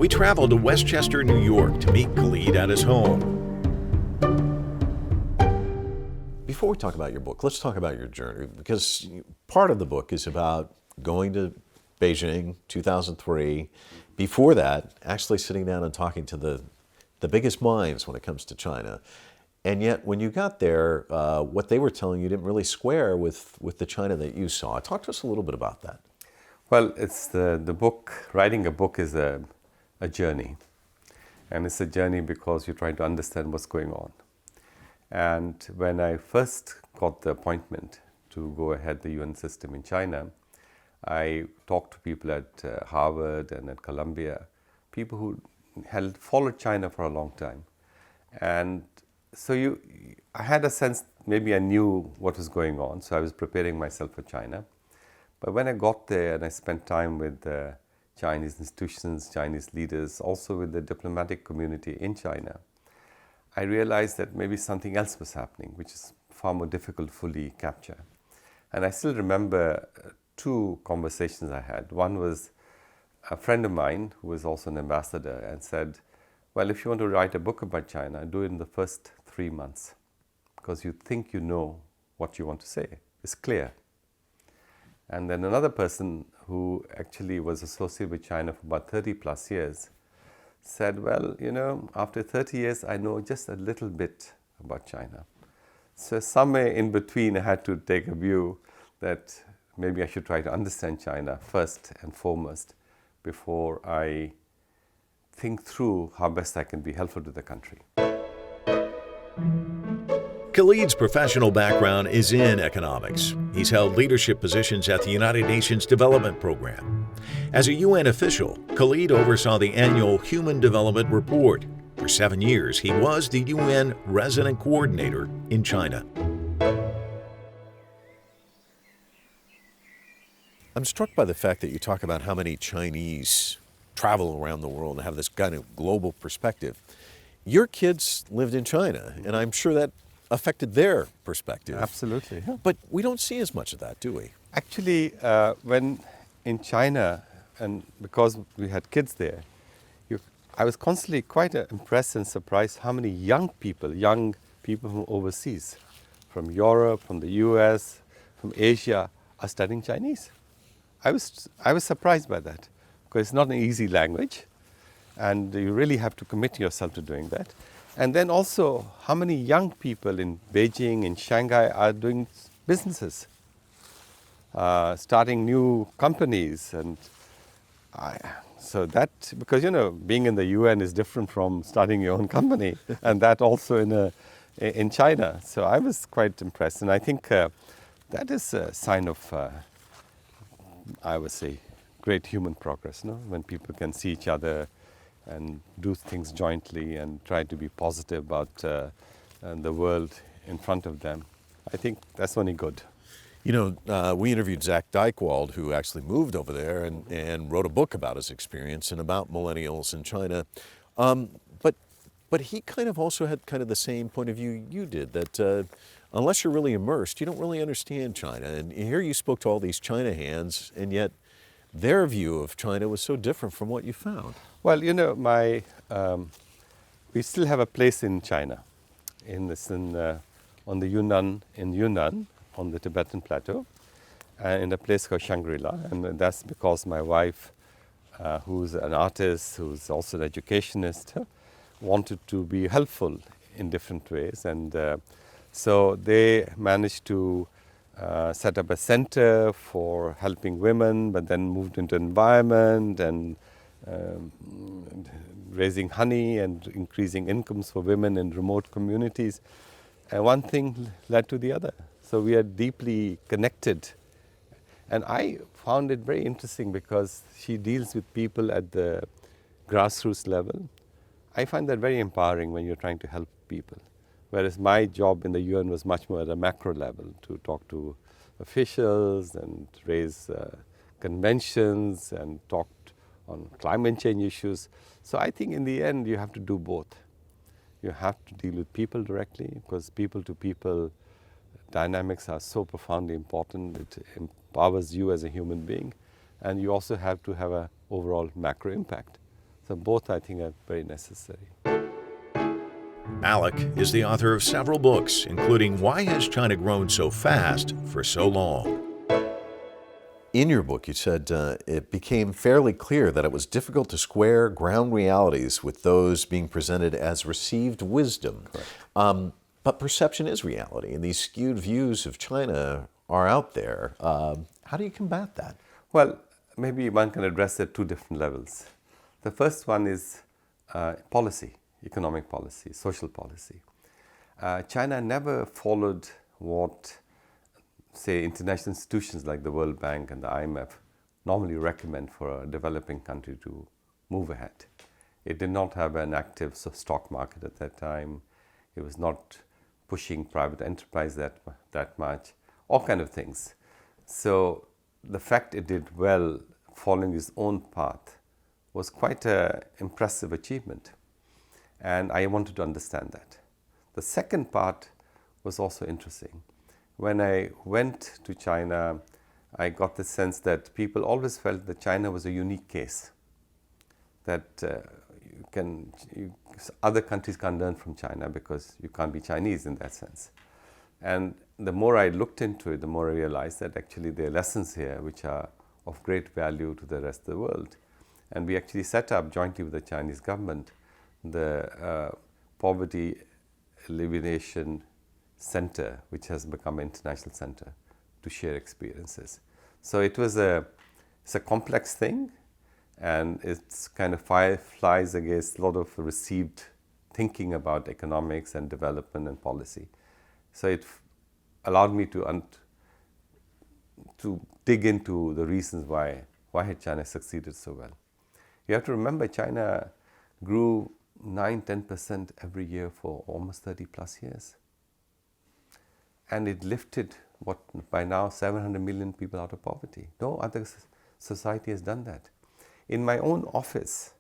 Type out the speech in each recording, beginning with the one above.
we traveled to Westchester, New York to meet Khalid at his home. Before we talk about your book, let's talk about your journey, because part of the book is about going to Beijing, 2003. Before that, actually sitting down and talking to the biggest minds when it comes to China. And yet, when you got there, what they were telling you didn't really square with the China that you saw. Talk to us a little bit about that. Well, it's the book, writing a book is a journey. And it's a journey because you're trying to understand what's going on. And when I first got the appointment to go ahead the UN system in China, I talked to people at Harvard and at Columbia, people who had followed China for a long time. And so I had a sense, maybe I knew what was going on, so I was preparing myself for China. But when I got there and I spent time with Chinese institutions, Chinese leaders, also with the diplomatic community in China, I realized that maybe something else was happening, which is far more difficult to fully capture. And I still remember two conversations I had. One was a friend of mine who was also an ambassador and said, well, if you want to write a book about China, do it in the first 3 months, because you think you know what you want to say. It's clear. And then another person who actually was associated with China for about 30 plus years said, well, after 30 years, I know just a little bit about China. So somewhere in between, I had to take a view that maybe I should try to understand China first and foremost before I think through how best I can be helpful to the country. Khalid's professional background is in economics. He's held leadership positions at the United Nations Development Program. As a UN official, Khalid oversaw the annual Human Development Report. For 7 years, he was the UN resident coordinator in China. I'm struck by the fact that you talk about how many Chinese travel around the world and have this kind of global perspective. Your kids lived in China, and I'm sure that affected their perspective. Absolutely. Yeah. But we don't see as much of that, do we? Actually, when in China, and because we had kids there, I was constantly quite impressed and surprised how many young people from overseas, from Europe, from the US, from Asia, are studying Chinese. I was surprised by that, because it's not an easy language, and you really have to commit yourself to doing that. And then also, how many young people in Beijing, in Shanghai, are doing businesses, starting new companies. And so that, because, being in the UN is different from starting your own company, and that also in China. So I was quite impressed. And I think that is a sign of, I would say, great human progress, no? When people can see each other and do things jointly and try to be positive about the world in front of them. I think that's only good. We interviewed Zach Dykewald, who actually moved over there and wrote a book about his experience and about millennials in China. But he kind of also had kind of the same point of view you did, that unless you're really immersed, you don't really understand China. And here you spoke to all these China hands, and yet their view of China was so different from what you found. Well, we still have a place in China, on the Yunnan, on the Tibetan plateau, in a place called Shangri-La. And that's because my wife, who's an artist, who's also an educationist, wanted to be helpful in different ways. And so they managed to set up a center for helping women, but then moved into environment and raising honey and increasing incomes for women in remote communities. And one thing led to the other. So we are deeply connected. And I found it very interesting because she deals with people at the grassroots level. I find that very empowering when you're trying to help people. Whereas my job in the UN was much more at a macro level, to talk to officials and raise conventions and talk on climate change issues. So I think in the end you have to do both. You have to deal with people directly, because people-to-people dynamics are so profoundly important. It empowers you as a human being. And you also have to have an overall macro impact. So both, I think, are very necessary. Malik is the author of several books, including Why Has China Grown So Fast for So Long? In your book, you said it became fairly clear that it was difficult to square ground realities with those being presented as received wisdom. But perception is reality, and these skewed views of China are out there. How do you combat that? Well, maybe one can address it at two different levels. The first one is policy, economic policy, social policy. China never followed what, say, international institutions like the World Bank and the IMF normally recommend for a developing country to move ahead. It did not have an active stock market at that time. It was not pushing private enterprise that much, all kind of things. So the fact it did well following its own path was quite an impressive achievement. And I wanted to understand that. The second part was also interesting. When I went to China, I got the sense that people always felt that China was a unique case, that other countries can't learn from China because you can't be Chinese in that sense. And the more I looked into it, the more I realized that actually there are lessons here which are of great value to the rest of the world. And we actually set up jointly with the Chinese government the Poverty Alleviation Center, which has become an international center to share experiences. So it's a complex thing, and it's kind of flies against a lot of received thinking about economics and development and policy. So it allowed me to dig into the reasons why had China succeeded so well. You have to remember, China grew 9-10% every year for almost 30 plus years. And it lifted what by now 700 million people out of poverty. No other society has done that. In my own office,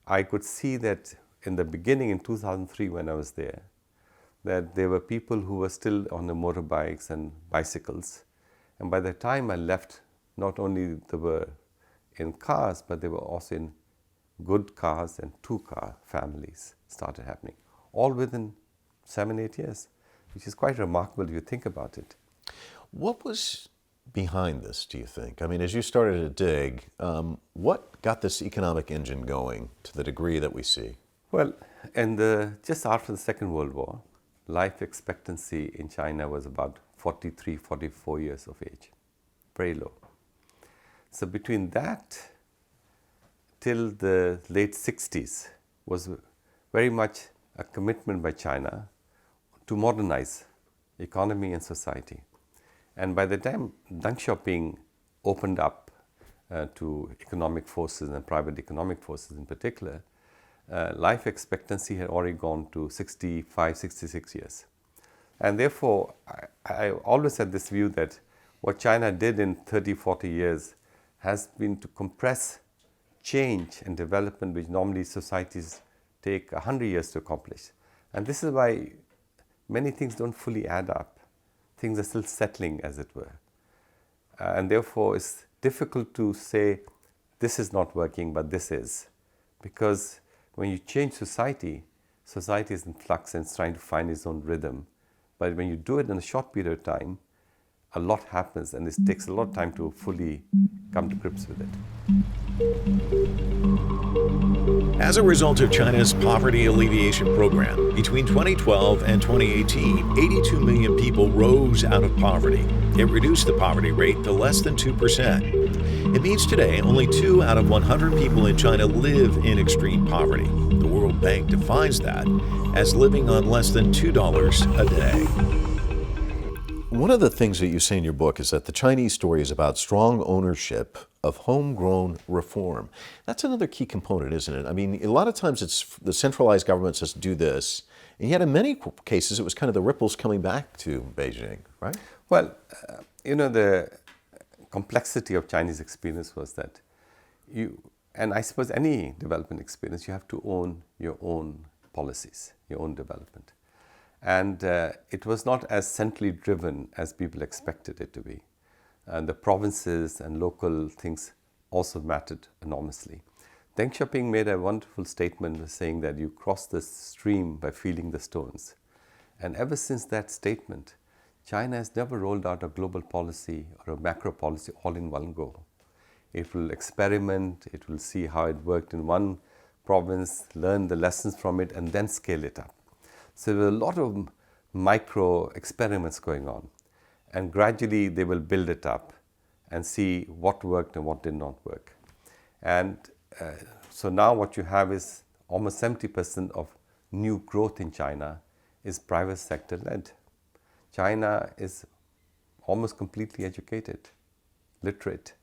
I could see that in the beginning, in 2003 when I was there, that there were people who were still on the motorbikes and bicycles. And by the time I left, not only they were in cars, but they were also in good cars, and 2-car families started happening, all within 7-8 years, which is quite remarkable if you think about it. What was behind this, do you think? I mean, as you started to dig, what got this economic engine going to the degree that we see? Well, just after the Second World War, life expectancy in China was about 43, 44 years of age, very low. So between that till the late 60s was very much a commitment by China to modernize economy and society. And by the time Deng Xiaoping opened up to economic forces and private economic forces in particular, life expectancy had already gone to 65, 66 years. And therefore, I always had this view that what China did in 30, 40 years has been to compress change and development which normally societies take 100 years to accomplish. And this is why many things don't fully add up. Things are still settling, as it were. And therefore, it's difficult to say this is not working, but this is. Because when you change society, society is in flux and it's trying to find its own rhythm. But when you do it in a short period of time, a lot happens, and it takes a lot of time to fully come to grips with it. As a result of China's poverty alleviation program, between 2012 and 2018, 82 million people rose out of poverty. It reduced the poverty rate to less than 2%. It means today only 2 out of 100 people in China live in extreme poverty. The World Bank defines that as living on less than $2 a day. One of the things that you say in your book is that the Chinese story is about strong ownership of homegrown reform. That's another key component, isn't it? I mean, a lot of times it's the centralized government says do this, and yet in many cases it was kind of the ripples coming back to Beijing, right? Well, the complexity of Chinese experience was that and I suppose any development experience, you have to own your own policies, your own development. And it was not as centrally driven as people expected it to be. And the provinces and local things also mattered enormously. Deng Xiaoping made a wonderful statement saying that you cross the stream by feeling the stones. And ever since that statement, China has never rolled out a global policy or a macro policy all in one go. It will experiment, it will see how it worked in one province, learn the lessons from it, and then scale it up. So there are a lot of micro experiments going on. And gradually they will build it up and see what worked and what did not work. And so now what you have is almost 70% of new growth in China is private sector led. China is almost completely educated, literate.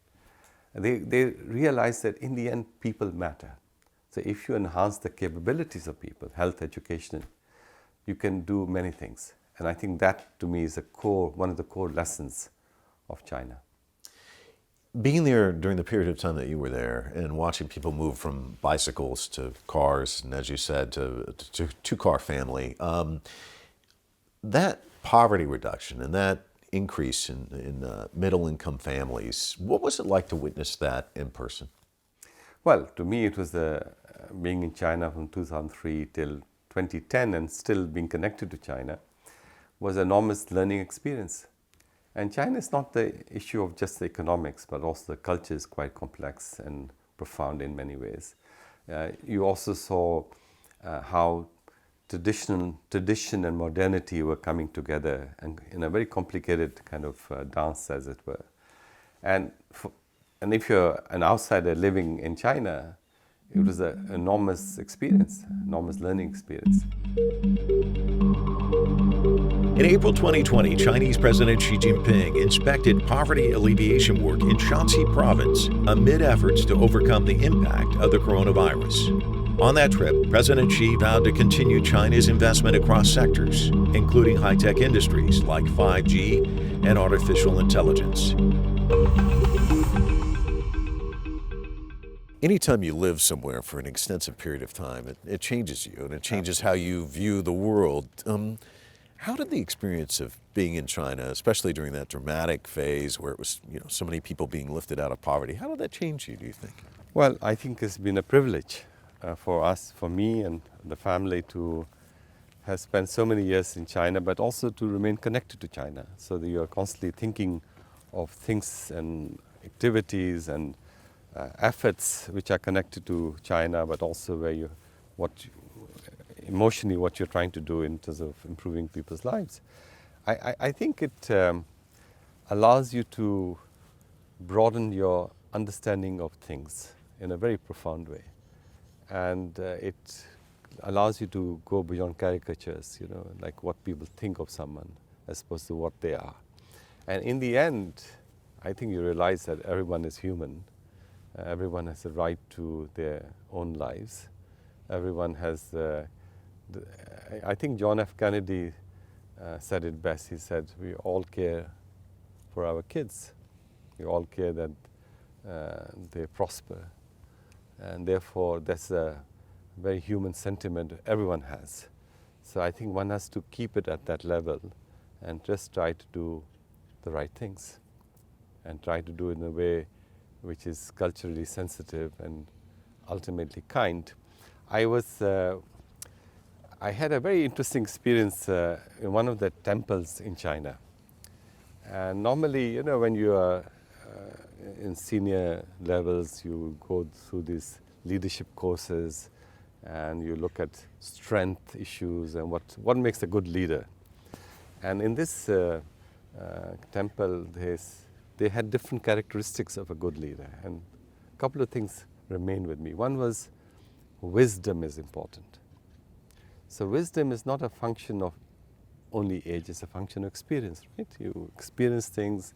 They realize that in the end people matter. So if you enhance the capabilities of people, health, education, you can do many things. And I think that to me is one of the core lessons of China. Being there during the period of time that you were there and watching people move from bicycles to cars, and as you said, to two-car family, that poverty reduction and that increase in middle-income families, what was it like to witness that in person? Well, to me it was being in China from 2003 till 2010 and still being connected to China was an enormous learning experience. And China is not the issue of just the economics, but also the culture is quite complex and profound in many ways. You also saw how tradition and modernity were coming together and in a very complicated kind of dance, as it were. And if you're an outsider living in China, it was an enormous experience, enormous learning experience. In April 2020, Chinese President Xi Jinping inspected poverty alleviation work in Shanxi province amid efforts to overcome the impact of the coronavirus. On that trip, President Xi vowed to continue China's investment across sectors, including high-tech industries like 5G and artificial intelligence. Anytime you live somewhere for an extensive period of time, it changes you and it changes how you view the world. How did the experience of being in China, especially during that dramatic phase where it was, so many people being lifted out of poverty, how did that change you, do you think? Well, I think it's been a privilege for us, for me and the family to have spent so many years in China, but also to remain connected to China, so that you are constantly thinking of things and activities and efforts which are connected to China, but also emotionally what you're trying to do in terms of improving people's lives. I think it allows you to broaden your understanding of things in a very profound way. And it allows you to go beyond caricatures, like what people think of someone as opposed to what they are. And in the end, I think you realize that everyone is human. Everyone has a right to their own lives. Everyone has I think John F. Kennedy said it best. He said, we all care for our kids. We all care that they prosper. And therefore, that's a very human sentiment everyone has. So I think one has to keep it at that level and just try to do the right things and try to do it in a way which is culturally sensitive and ultimately kind. I had a very interesting experience in one of the temples in China. And normally, when you are in senior levels, you go through these leadership courses and you look at strength issues and what makes a good leader. And in this temple, they had different characteristics of a good leader. And a couple of things remain with me. One was wisdom is important. So wisdom is not a function of only age, it's a function of experience, right? You experience things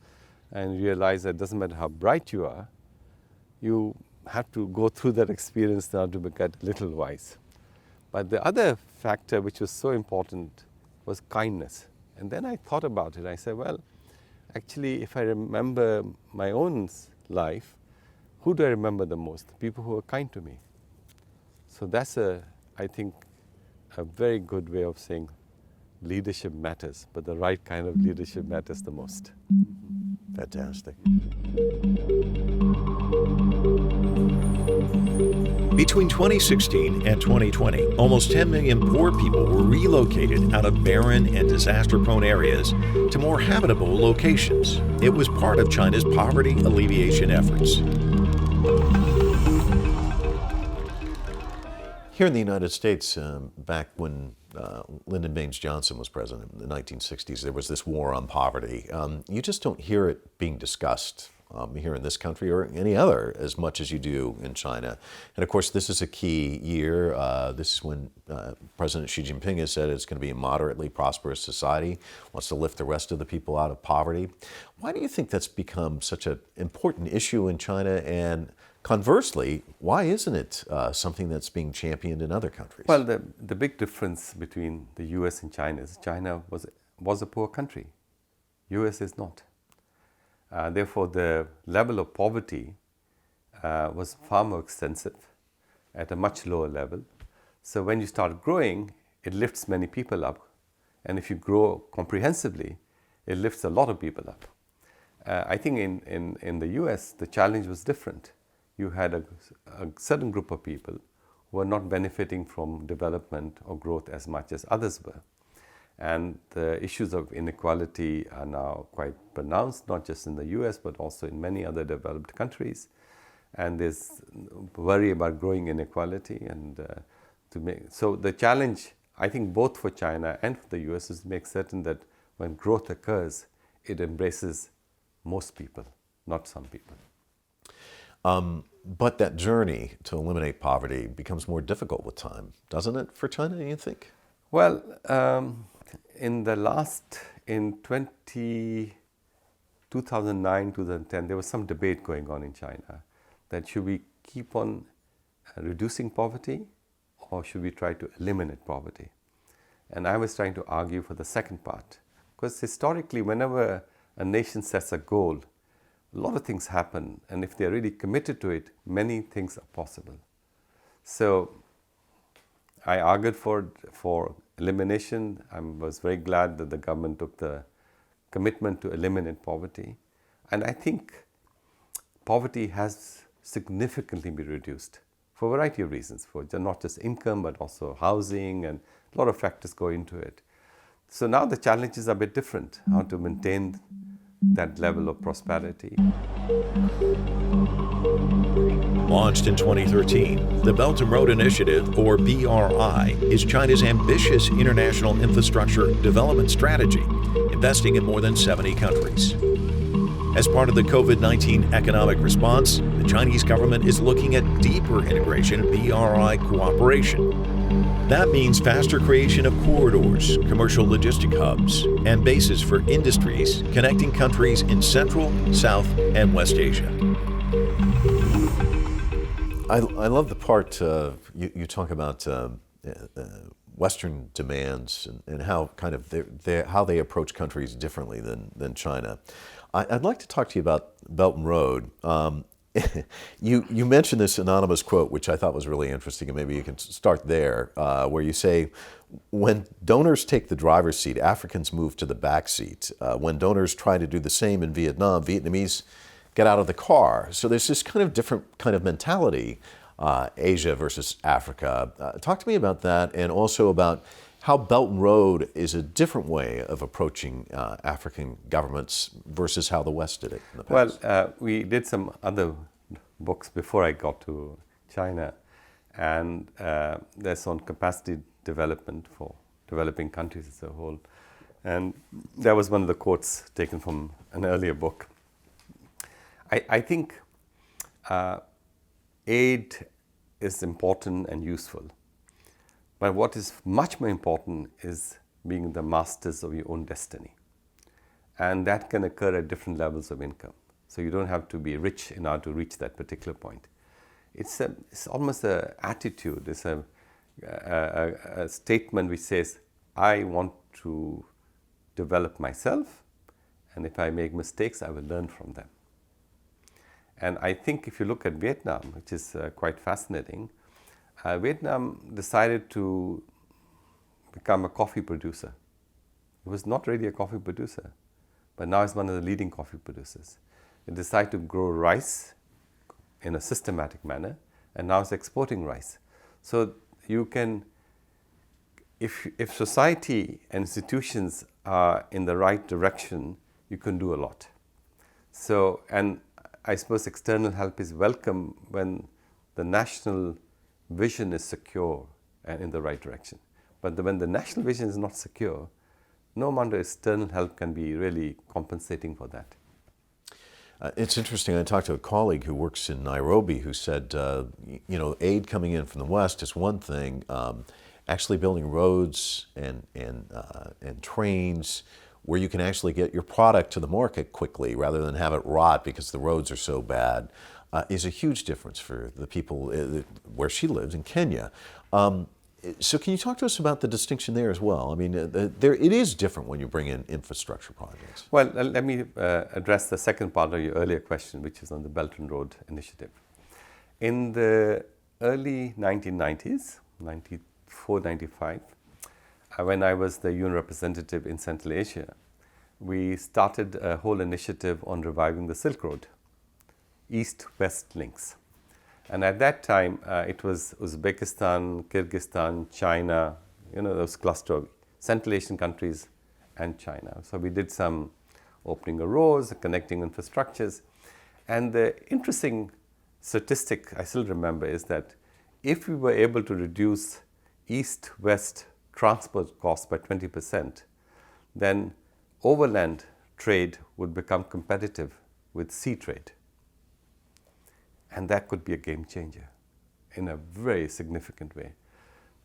and realize that it doesn't matter how bright you are, you have to go through that experience now to get a little wise. But the other factor which was so important was kindness. And then I thought about it. I said, well, actually, if I remember my own life, who do I remember the most? The people who are kind to me. So that's I think, a very good way of saying leadership matters, but the right kind of leadership matters the most. Fantastic. Between 2016 and 2020, almost 10 million poor people were relocated out of barren and disaster-prone areas to more habitable locations. It was part of China's poverty alleviation efforts. Here in the United States, back when Lyndon Baines Johnson was president in the 1960s, there was this war on poverty. You just don't hear it being discussed here in this country or any other as much as you do in China. And of course, this is a key year. This is when President Xi Jinping has said it's going to be a moderately prosperous society, wants to lift the rest of the people out of poverty. Why do you think that's become such an important issue in China? And conversely, why isn't it something that's being championed in other countries? Well, the big difference between the US and China is China was a poor country. US is not. Therefore, the level of poverty was far more extensive at a much lower level. So when you start growing, it lifts many people up. And if you grow comprehensively, it lifts a lot of people up. I think in the US, the challenge was different. You had a certain group of people who were not benefiting from development or growth as much as others were. And the issues of inequality are now quite pronounced, not just in the US, but also in many other developed countries. And there's worry about growing inequality. And so the challenge, I think, both for China and for the US is to make certain that when growth occurs, it embraces most people, not some people. But that journey to eliminate poverty becomes more difficult with time, doesn't it, for China, you think? Well, in 2009, 2010, there was some debate going on in China that should we keep on reducing poverty or should we try to eliminate poverty? And I was trying to argue for the second part. Because historically, whenever a nation sets a goal, a lot of things happen. And if they're really committed to it, many things are possible. So I argued for elimination. I was very glad that the government took the commitment to eliminate poverty. And I think poverty has significantly been reduced for a variety of reasons, for not just income, but also housing, and a lot of factors go into it. So now the challenges are a bit different, how to maintain that level of prosperity. Launched in 2013, the Belt and Road Initiative, or BRI, is China's ambitious international infrastructure development strategy, investing in more than 70 countries. As part of the COVID-19 economic response, the Chinese government is looking at deeper integration of BRI cooperation. That means faster creation of corridors, commercial logistic hubs, and bases for industries connecting countries in Central, South, and West Asia. I love the part you talk about Western demands and how kind of how they approach countries differently than China. I'd like to talk to you about Belt and Road. You mentioned this anonymous quote, which I thought was really interesting, and maybe you can start there, where you say, when donors take the driver's seat, Africans move to the back seat. When donors try to do the same in Vietnam, Vietnamese get out of the car. So there's this kind of different kind of mentality, Asia versus Africa. Talk to me about that, and also about how Belt and Road is a different way of approaching African governments versus how the West did it in the past. Well, we did some other books before I got to China, and that's on capacity development for developing countries as a whole. And that was one of the quotes taken from an earlier book. I think aid is important and useful. But what is much more important is being the masters of your own destiny. And that can occur at different levels of income. So you don't have to be rich in order to reach that particular point. It's almost an attitude. It's a statement which says, I want to develop myself, and if I make mistakes, I will learn from them. And I think if you look at Vietnam, which is quite fascinating, Vietnam decided to become a coffee producer. It was not really a coffee producer, but now it's one of the leading coffee producers. It decided to grow rice in a systematic manner, and now it's exporting rice. So you can, if society and institutions are in the right direction, you can do a lot. So, and I suppose external help is welcome when the national vision is secure and in the right direction. But when the national vision is not secure, no amount of external help can be really compensating for that. It's interesting. I talked to a colleague who works in Nairobi who said, aid coming in from the West is one thing. Actually building roads and trains where you can actually get your product to the market quickly rather than have it rot because the roads are so bad is a huge difference for the people where she lives in Kenya. So can you talk to us about the distinction there as well? I mean, it is different when you bring in infrastructure projects. Well, let me address the second part of your earlier question, which is on the Belt and Road Initiative. In the early 1990s, 94, 95, when I was the UN representative in Central Asia, we started a whole initiative on reviving the Silk Road, East-West links. And at that time, it was Uzbekistan, Kyrgyzstan, China, those cluster of Central Asian countries and China. So we did some opening of roads, connecting infrastructures. And the interesting statistic I still remember is that if we were able to reduce east-west transport costs by 20%, then overland trade would become competitive with sea trade. And that could be a game changer in a very significant way.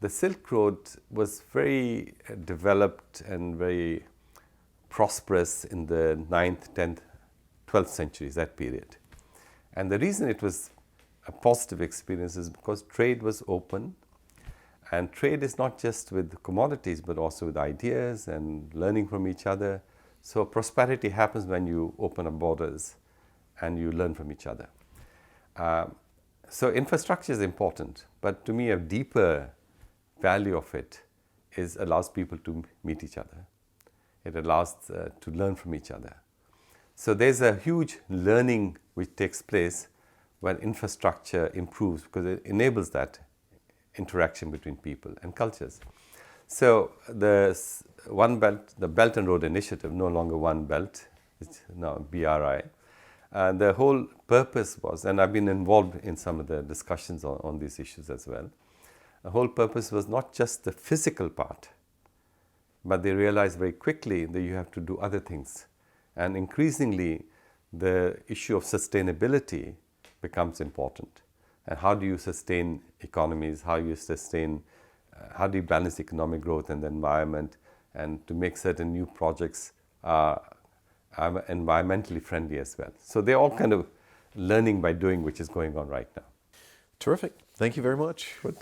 The Silk Road was very developed and very prosperous in the 9th, 10th, 12th centuries, that period. And the reason it was a positive experience is because trade was open. And trade is not just with commodities, but also with ideas and learning from each other. So prosperity happens when you open up borders and you learn from each other. So infrastructure is important, but to me a deeper value of it is allows people to meet each other. It allows to learn from each other. So there's a huge learning which takes place when infrastructure improves because it enables that interaction between people and cultures. So the Belt and Road Initiative, no longer One Belt, it's now BRI. The whole purpose was, and I've been involved in some of the discussions on these issues as well, the whole purpose was not just the physical part, but they realized very quickly that you have to do other things. And increasingly, the issue of sustainability becomes important. And how do you sustain economies, how do you balance economic growth and the environment, and to make certain new projects environmentally friendly as well. So they're all kind of learning by doing, which is going on right now. Terrific. Thank you very much. Good.